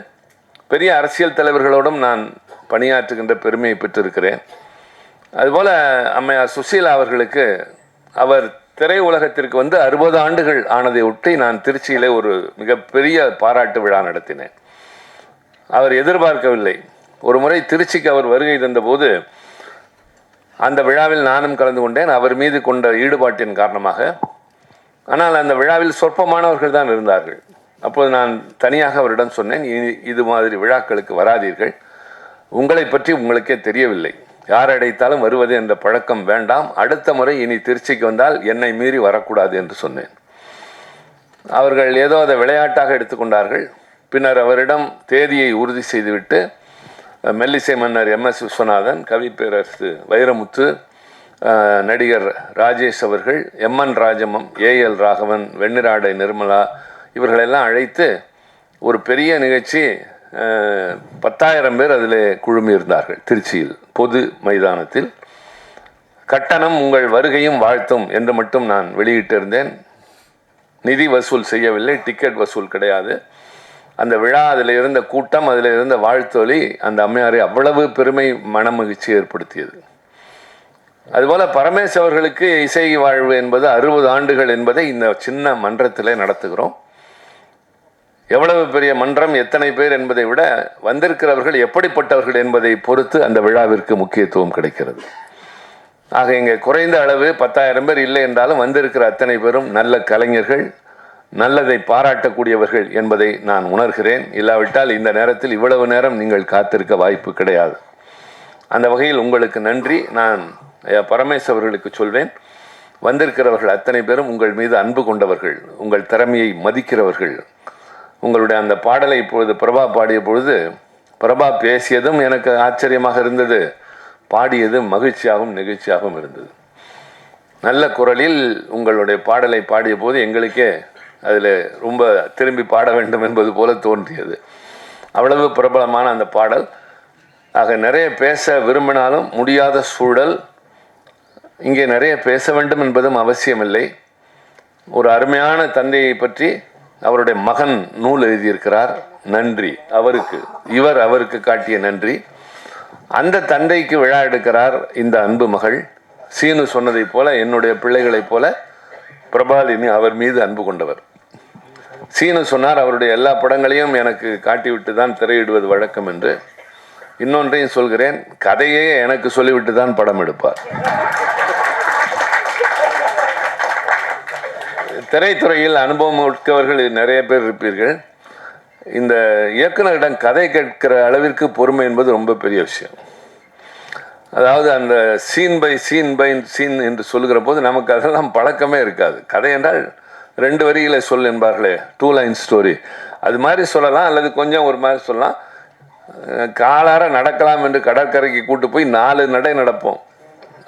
பெரிய அரசியல் தலைவர்களோடும் நான் பணியாற்றுகின்ற பெருமையை பெற்றிருக்கிறேன். அதுபோல் அம்மையார் சுசீலா அவர்களுக்கு அவர் திரை உலகத்திற்கு வந்து 60 ஆண்டுகள் ஆனதை ஒட்டி நான் திருச்சியிலே ஒரு மிகப்பெரிய பாராட்டு விழா நடத்தினேன். அவர் எதிர்பார்க்கவில்லை. ஒரு முறை திருச்சிக்கு அவர் வருகை தந்தபோது அந்த விழாவில் நானும் கலந்து கொண்டேன், அவர் மீது கொண்ட ஈடுபாட்டின் காரணமாக. ஆனால் அந்த விழாவில் சொற்பமானவர்கள் தான் இருந்தார்கள். அப்போது நான் தனியாக அவரிடம் சொன்னேன், இது மாதிரி விழாக்களுக்கு வராதீர்கள், உங்களை பற்றி உங்களுக்கே தெரியவில்லை, யார் அடைத்தாலும் வருவது என்ற பழக்கம் வேண்டாம், அடுத்த முறை இனி திருச்சிக்கு வந்தால் என்னை மீறி வரக்கூடாது என்று சொன்னேன். அவர்கள் ஏதோ அதை விளையாட்டாக எடுத்துக்கொண்டார்கள். பின்னர் அவரிடம் தேதியை உறுதி செய்துவிட்டு மெல்லிசை மன்னர் MS விஸ்வநாதன், கவி பேரரசு வைரமுத்து, நடிகர் ராஜேஷ் அவர்கள், MN ராஜமம், AL ராகவன், வெண்ணிராடை நிர்மலா, இவர்களெல்லாம் அழைத்து ஒரு பெரிய நிகழ்ச்சி, 10,000 பேர் அதில் குழுமியிருந்தார்கள் திருச்சியில் பொது மைதானத்தில். கட்டணம் உங்கள் வருகையும் வாழ்த்தும் என்று மட்டும் நான் வெளியிட்டிருந்தேன். நிதி வசூல் செய்யவில்லை, டிக்கெட் வசூல் கிடையாது. அந்த விழா, அதில் இருந்த கூட்டம், அதில் இருந்த வாழ்த்தொலி அந்த அம்மையாரை அவ்வளவு பெருமை மனமகிழ்ச்சி ஏற்படுத்தியது. அதுபோல் பரமேஸ் அவர்களுக்கு இசை வாழ்வு என்பது 60 ஆண்டுகள் என்பதை இந்த சின்ன மன்றத்திலே நடத்துகிறோம். எவ்வளவு பெரிய மன்றம், எத்தனை பேர் என்பதை விட வந்திருக்கிறவர்கள் எப்படிப்பட்டவர்கள் என்பதை பொறுத்து அந்த விழாவிற்கு முக்கியத்துவம் கிடைக்கிறது. ஆக இங்கே குறைந்த அளவு 10,000 பேர் இல்லை என்றாலும் வந்திருக்கிற அத்தனை பேரும் நல்ல கலைஞர்கள், நல்லதை பாராட்டக்கூடியவர்கள் என்பதை நான் உணர்கிறேன். இல்லாவிட்டால் இந்த நேரத்தில் இவ்வளவு நேரம் நீங்கள் காத்திருக்க வாய்ப்பு கிடையாது. அந்த வகையில் உங்களுக்கு நன்றி. நான் பரமேஸ் அவர்களுக்கு சொல்வேன், வந்திருக்கிறவர்கள் அத்தனை பேரும் உங்கள் மீது அன்பு கொண்டவர்கள், உங்கள் திறமையை மதிக்கிறவர்கள். உங்களுடைய அந்த பாடலை இப்பொழுது பிரபா பாடிய பொழுது, பிரபா பேசியதும் எனக்கு ஆச்சரியமாக இருந்தது, பாடியது மகிழ்ச்சியாகவும் நெகிழ்ச்சியாகவும் இருந்தது. நல்ல குரலில் உங்களுடைய பாடலை பாடிய போது எங்களுக்கே அதில் ரொம்ப திரும்பி பாட வேண்டும் என்பது போல தோன்றியது. அவ்வளவு பிரபலமான அந்த பாடல். ஆக நிறைய பேச விரும்பினாலும் முடியாத சூழல். இங்கே நிறைய பேச வேண்டும் என்பதும் அவசியமில்லை. ஒரு அருமையான தந்தையை பற்றி அவருடைய மகன் நூல் எழுதியிருக்கிறார். நன்றி அவருக்கு, இவர் அவருக்கு காட்டிய நன்றி. அந்த தந்தைக்கு விழா எடுக்கிறார் இந்த அன்பு மகள். சீனு சொன்னதைப் போல என்னுடைய பிள்ளைகளைப் போல பிரபாலினி அவர் மீது அன்பு கொண்டவர். சீனு சொன்னார் அவருடைய எல்லா படங்களையும் எனக்கு காட்டிவிட்டு தான் திரையிடுவது வழக்கம் என்று. இன்னொன்றையும் சொல்கிறேன், கதையே எனக்கு சொல்லிவிட்டு தான் படம் எடுப்பார். திரைத்துறையில் அனுபவம் மிக்கவர்கள் நிறைய பேர் இருப்பீர்கள். இந்த இயக்குனரிடம் கதை கேட்கிற அளவிற்கு பொறுமை என்பது ரொம்ப பெரிய விஷயம். அதாவது அந்த சீன் பை சீன் என்று சொல்லுகிற போது நமக்கு அதெல்லாம் பழக்கமே இருக்காது. கதை என்றால் 2 வரிகளை சொல் என்பார்களே, 2 லைன் ஸ்டோரி, அது மாதிரி சொல்லலாம், அல்லது கொஞ்சம் ஒரு மாதிரி சொல்லலாம். காலார நடக்கலாம் என்று கடற்கரைக்கு கூட்டு போய் 4 நடை நடப்போம்.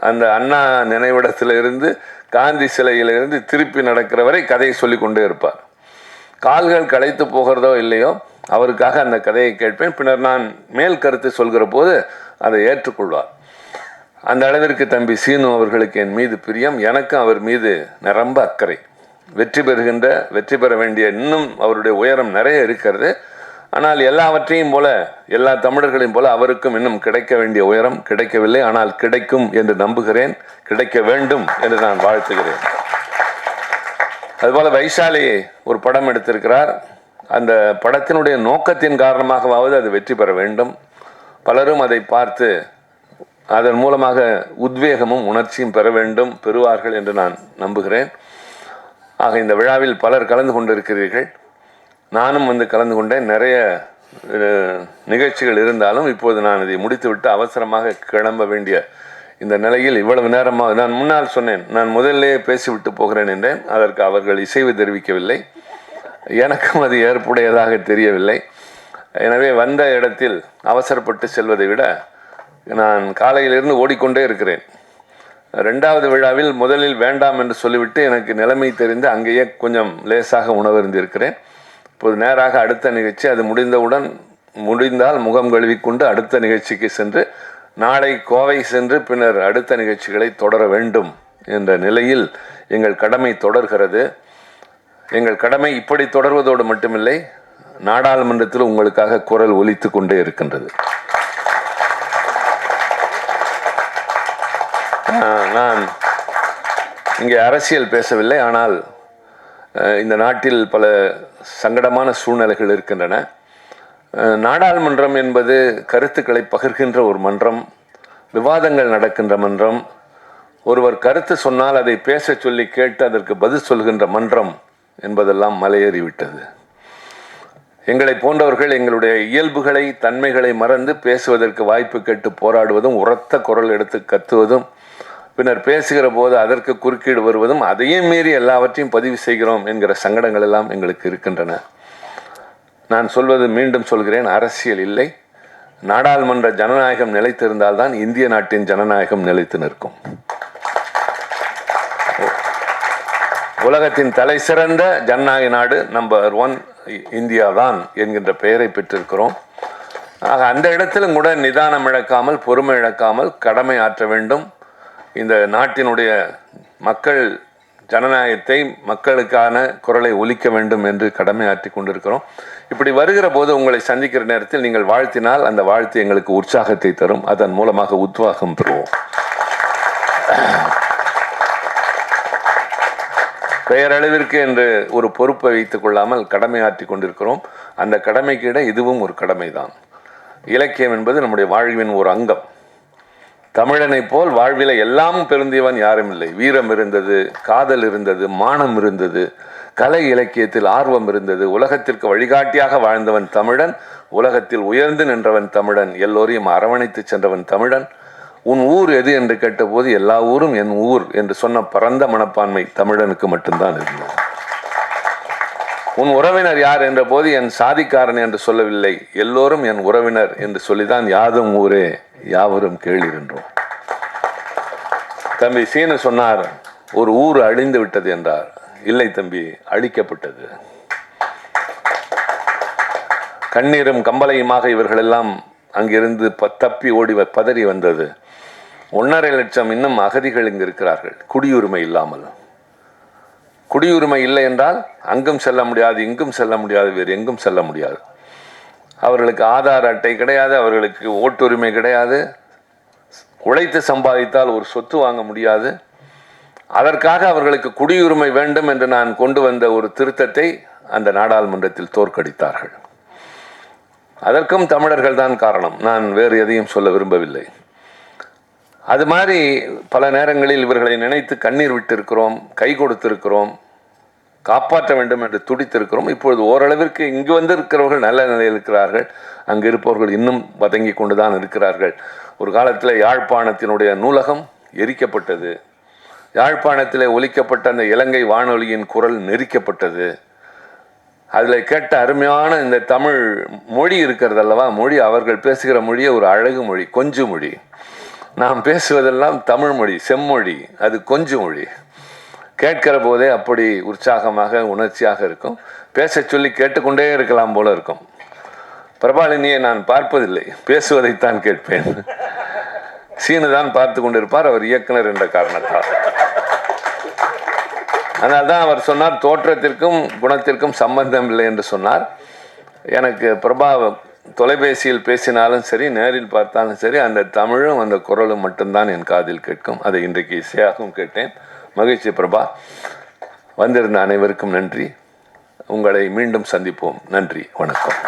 அந்த அண்ணா நினைவிடத்தில் இருந்து காந்தி சிலையிலிருந்து திருப்பி நடக்கிற வரை கதையை சொல்லி கொண்டே இருப்பார். கால்கள் களைத்து போகிறதோ இல்லையோ அவருக்காக அந்த கதையை கேட்பேன். பின்னர் நான் மேல் கருத்து சொல்கிற போது அதை ஏற்றுக்கொள்வார். அந்த அளவிற்கு தம்பி சீனு அவர்களுக்கு என் மீது பிரியம், எனக்கும் அவர் மீது நிரம்ப அக்கறை. வெற்றி பெற வேண்டிய இன்னும் அவருடைய உயரம் நிறைய இருக்கிறது. ஆனால் எல்லாவற்றையும் போல, எல்லா தமிழர்களையும் போல அவருக்கும் இன்னும் கிடைக்க வேண்டிய உயரம் கிடைக்கவில்லை. ஆனால் கிடைக்கும் என்று நம்புகிறேன், கிடைக்க வேண்டும் என்று நான் வாழ்த்துகிறேன். அதுபோல வைஷாலி ஒரு படம் எடுத்திருக்கிறார். அந்த படத்தினுடைய நோக்கத்தின் காரணமாகவாவது அது வெற்றி பெற வேண்டும். பலரும் அதை பார்த்து அதன் மூலமாக உத்வேகமும் உணர்ச்சியும் பெறுவார்கள் என்று நான் நம்புகிறேன். ஆக இந்த விழாவில் பலர் கலந்து கொண்டிருக்கிறீர்கள். நானும் கலந்து கொண்டேன். நிறைய நிகழ்ச்சிகள் இருந்தாலும் இப்போது நான் இதை முடித்துவிட்டு அவசரமாக கிளம்ப வேண்டிய இந்த நிலையில் இவ்வளவு நேரமாக நான் முன்னால் சொன்னேன், நான் முதல்லே பேசிவிட்டு போகிறேன் என்றேன். அதற்கு அவர்கள் இசைவு தெரிவிக்கவில்லை. எனக்கும் அது ஏற்புடையதாக தெரியவில்லை. எனவே வந்த இடத்தில் அவசரப்பட்டு செல்வதை விட நான் காலையிலிருந்து ஓடிக்கொண்டே இருக்கிறேன். 2வது விழாவில் முதலில் வேண்டாம் என்று சொல்லிவிட்டு எனக்கு நிலைமை தெரிந்து அங்கேயே கொஞ்சம் லேசாக உணவருந்திருக்கிறேன். இப்போது நேராக அடுத்த நிகழ்ச்சி, அது முடிந்தால் முகம் கழுவிக்கொண்டு அடுத்த நிகழ்ச்சிக்கு சென்று நாளை கோவை சென்று பின்னர் அடுத்த நிகழ்ச்சிகளை தொடர வேண்டும் என்ற நிலையில் எங்கள் கடமை தொடர்கிறது. எங்கள் கடமை இப்படி தொடர்வதோடு மட்டுமில்லை, நாடாளுமன்றத்தில் உங்களுக்காக குரல் ஒலித்து கொண்டே இருக்கின்றது. நான் இங்கே அரசியல் பேசவில்லை. ஆனால் இந்த நாட்டில் பல சங்கடமான சூழ்நிலைகள் இருக்கின்றன. நாடாளுமன்றம் என்பது கருத்துக்களை பகிர்கின்ற ஒரு மன்றம், விவாதங்கள் நடக்கின்ற மன்றம். ஒருவர் கருத்து சொன்னால் அதை பேச சொல்லி கேட்டு அதற்கு பதில் சொல்கின்ற மன்றம் என்பதெல்லாம் மலையேறிவிட்டது. எங்களை போன்றவர்கள் எங்களுடைய இயல்புகளை, தன்மைகளை மறந்து பேசுவதற்கு வாய்ப்பு கேட்டு போராடுவதும், உரத்த குரல் எடுத்து கத்துவதும், பின்னர் பேசுகிற போது அதற்கு குறுக்கீடு வருவதும், அதையும் மீறி எல்லாவற்றையும் பதிவு செய்கிறோம் என்கிற சங்கடங்கள் எல்லாம் எங்களுக்கு இருக்கின்றன. நான் சொல்வது மீண்டும் சொல்கிறேன், அரசியல் இல்லை. நாடாளுமன்ற ஜனநாயகம் நிலைத்திருந்தால்தான் இந்திய நாட்டின் ஜனநாயகம் நிலைத்து நிற்கும். உலகத்தின் தலை சிறந்த ஜனநாயக நாடு நம்பர் 1 இந்தியா தான் என்கின்ற பெயரை பெற்றிருக்கிறோம். ஆக அந்த இடத்திலும் கூட நிதானம் இழக்காமல், பொறுமை இழக்காமல் கடமை ஆற்ற வேண்டும். இந்த நாட்டினுடைய மக்கள் ஜனநாயகத்தை, மக்களுக்கான குரலை ஒலிக்க வேண்டும் என்று கடமை ஆற்றி கொண்டிருக்கிறோம். இப்படி வருகிற போது உங்களை சந்திக்கிற நேரத்தில் நீங்கள் வாழ்த்தினால் அந்த வாழ்த்து எங்களுக்கு உற்சாகத்தை தரும். அதன் மூலமாக உத்வேகம் பெறுவோம். பெயரளவிற்கு என்று ஒரு பொறுப்பை வைத்துக் கொள்ளாமல் கடமை ஆற்றி கொண்டிருக்கிறோம். அந்த கடமைக்கிட இதுவும் ஒரு கடமைதான். இலக்கியம் என்பது நம்முடைய வாழ்வின் ஒரு அங்கம். தமிழனை போல் வாழ்வில எல்லாம் பெருந்தியவன் யாரும் இல்லை. வீரம் இருந்தது, காதல் இருந்தது, மானம் இருந்தது, கலை இலக்கியத்தில் ஆர்வம் இருந்தது. உலகத்திற்கு வழிகாட்டியாக வாழ்ந்தவன் தமிழன், உலகத்தில் உயர்ந்து நின்றவன் தமிழன், எல்லோரையும் அரவணைத்து சென்றவன் தமிழன். உன் ஊர் எது என்று கேட்டபோது எல்லா ஊரும் என் ஊர் என்று சொன்ன பரந்த மனப்பான்மை தமிழனுக்கு மட்டும்தான் இருந்தது. உன் உறவினர் யார் என்ற போது என் சாதிக்காரன் என்று சொல்லவில்லை, எல்லோரும் என் உறவினர் என்று சொல்லிதான் யாதும் ஊரே யாவரும் கேளிருன்றோம். தம்பி சீனு சொன்னார், ஒரு ஊர் அழிந்து விட்டது என்றார். இல்லை தம்பி, அழிக்கப்பட்டது. கண்ணீரும் கம்பளையுமாக இவர்களெல்லாம் அங்கிருந்து தப்பி ஓடி பதறி வந்தது. 1.5 லட்சம் இன்னும் அகதிகள் இங்கு இருக்கிறார்கள், குடியுரிமை இல்லாமல். குடியுரிமை இல்லை என்றால் அங்கும் செல்ல முடியாது, இங்கும் செல்ல முடியாது, வேறு எங்கும் செல்ல முடியாது. அவர்களுக்கு ஆதார் அட்டை கிடையாது, அவர்களுக்கு ஓட்டுரிமை கிடையாது, உழைத்து சம்பாதித்தால் ஒரு சொத்து வாங்க முடியாது. அதற்காக அவர்களுக்கு குடியுரிமை வேண்டும் என்று நான் கொண்டு வந்த ஒரு திருத்தத்தை அந்த நாடாளுமன்றத்தில் தோற்கடித்தார்கள். அதற்கும் தமிழர்கள் தான் காரணம். நான் வேறு எதையும் சொல்ல விரும்பவில்லை. அது மாதிரி பல நேரங்களில் இவர்களை நினைத்து கண்ணீர் விட்டிருக்கிறோம், கை கொடுத்திருக்கிறோம், காப்பாற்ற வேண்டும் என்று துடித்திருக்கிறோம். இப்பொழுது ஓரளவிற்கு இங்கு வந்திருக்கிறவர்கள் நல்ல நிலையில் இருக்கிறார்கள், அங்கு இருப்பவர்கள் இன்னும் வதங்கி கொண்டுதான் இருக்கிறார்கள். ஒரு காலத்தில் யாழ்ப்பாணத்தினுடைய நூலகம் எரிக்கப்பட்டது, யாழ்ப்பாணத்தில் ஒலிக்கப்பட்ட அந்த இலங்கை வானொலியின் குரல் நெரிக்கப்பட்டது. அதில் கேட்ட அருமையான இந்த தமிழ் மொழி இருக்கிறது அல்லவா, மொழி, அவர்கள் பேசுகிற மொழியே ஒரு அழகு மொழி, கொஞ்சு மொழி. நாம் பேசுவதெல்லாம் தமிழ் மொழி, செம்மொழி, அது கொஞ்சு மொழி. கேட்கிற போதே அப்படி உற்சாகமாக உணர்ச்சியாக இருக்கும். பேச சொல்லி கேட்டுக்கொண்டே இருக்கலாம் போல இருக்கும். பிரபாலினியை நான் பார்ப்பதில்லை, பேசுவதைத்தான் கேட்பேன். சீனு தான் பார்த்து கொண்டிருப்பார், அவர் இயக்குனர் என்ற காரணத்தால். அதனால்தான் அவர் சொன்னார், தோற்றத்திற்கும் குணத்திற்கும் சம்பந்தம் இல்லை என்று சொன்னார். எனக்கு பிரபா தொலைபேசியில் பேசினாலும் சரி, நேரில் பார்த்தாலும் சரி, அந்த தமிழும் அந்த குரலும் மட்டும்தான் என் காதில் கேட்கும். அதை இன்றைக்கு இசையாகவும் கேட்டேன். மகிழ்ச்சி பிரபா. வந்திருந்த அனைவருக்கும் நன்றி. உங்களை மீண்டும் சந்திப்போம். நன்றி, வணக்கம்.